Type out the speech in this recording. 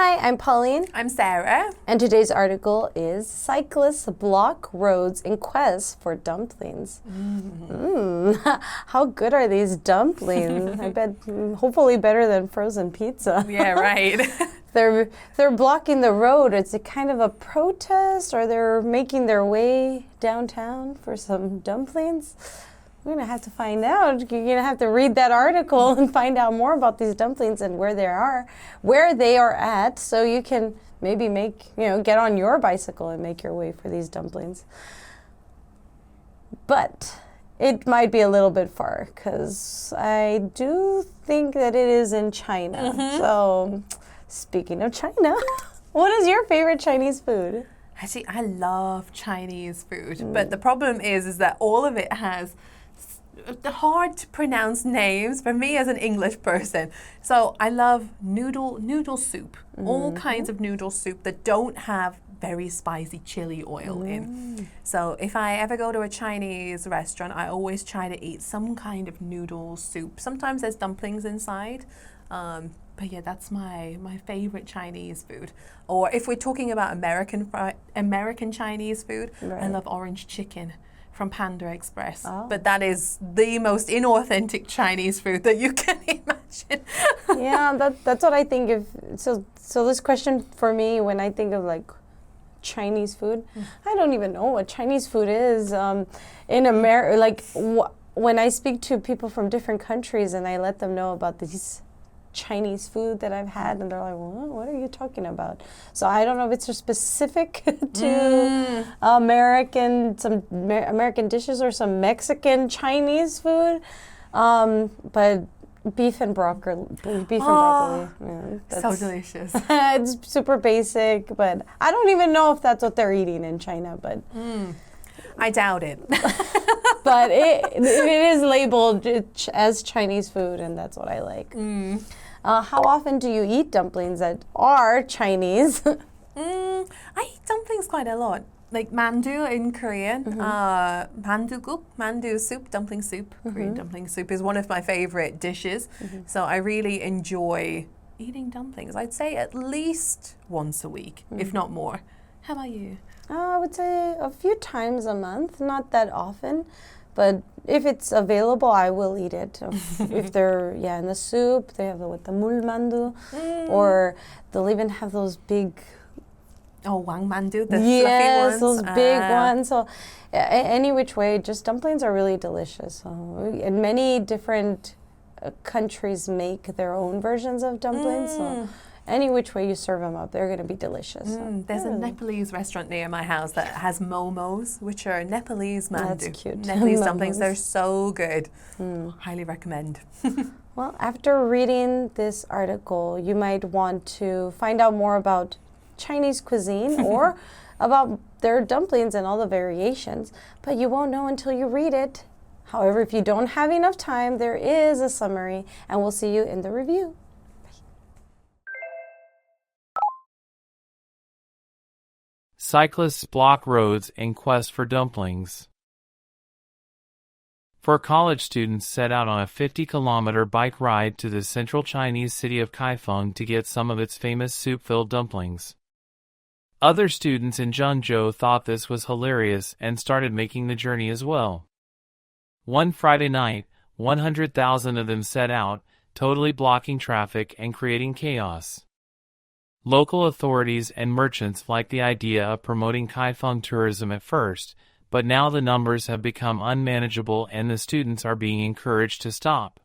Hi, I'm Pauline. I'm Sarah. And today's article is Cyclists block roads in quest for dumplings. How good are these dumplings? I bet hopefully better than frozen pizza. Yeah, right. They're blocking the road. It's a kind of a protest, or they're making their way downtown for some dumplings. We're going to have to find out. You're going to have to read that article and find out more about these dumplings and where they are at, so you can maybe get on your bicycle and make your way for these dumplings. But it might be a little bit far, because I do think that it is in China. So, speaking of China, what is your favorite Chinese food? Actually, I love Chinese food, but the problem is that all of it has the hard to pronounce names for me as an English person. So I love noodle soup, all kinds of noodle soup that don't have very spicy chili oil in. So if I ever go to a Chinese restaurant, I always try to eat some kind of noodle soup. Sometimes there's dumplings inside. But yeah, that's my favorite Chinese food. Or if we're talking about American Chinese food, I love orange chicken from Panda Express. But that is the most inauthentic Chinese food that you can imagine. Yeah, that's what I think of. So this question for me, when I think of like Chinese food, I don't even know what Chinese food is. In America, like when I speak to people from different countries and I let them know about these Chinese food that I've had, and they're like, well, what are you talking about? So I don't know if it's specific to American dishes or some Mexican Chinese food, but beef and broccoli. Yeah, so delicious. It's super basic, but I don't even know if that's what they're eating in China, but I doubt it. But it is labeled as Chinese food, and that's what I like. How often do you eat dumplings that are Chinese? I eat dumplings quite a lot. Like mandu in Korean, mandu soup, dumpling soup. Korean dumpling soup is one of my favorite dishes. So I really enjoy eating dumplings. I'd say at least once a week, if not more. How about you? I would say a few times a month, not that often. But if it's available, I will eat it. If they're in the soup, they have with the mulmandu, or they'll even have those big. Wang mandu, the fluffy ones. Those big ones. So any which way, just dumplings are really delicious. And many different countries make their own versions of dumplings. So any which way you serve them up, they're going to be delicious. There's a Nepalese restaurant near my house that has momos, which are Nepalese mandu. That's cute. Nepalese dumplings, they're so good. Highly recommend. Well, after reading this article, you might want to find out more about Chinese cuisine or about their dumplings and all the variations, but you won't know until you read it. However, if you don't have enough time, there is a summary, and we'll see you in the review. Cyclists block roads in quest for dumplings. 4 college students set out on a 50-kilometer bike ride to the central Chinese city of Kaifeng to get some of its famous soup-filled dumplings. Other students in Zhengzhou thought this was hilarious and started making the journey as well. One Friday night, 100,000 of them set out, totally blocking traffic and creating chaos. Local authorities and merchants liked the idea of promoting Kaifeng tourism at first, but now the numbers have become unmanageable and the students are being encouraged to stop.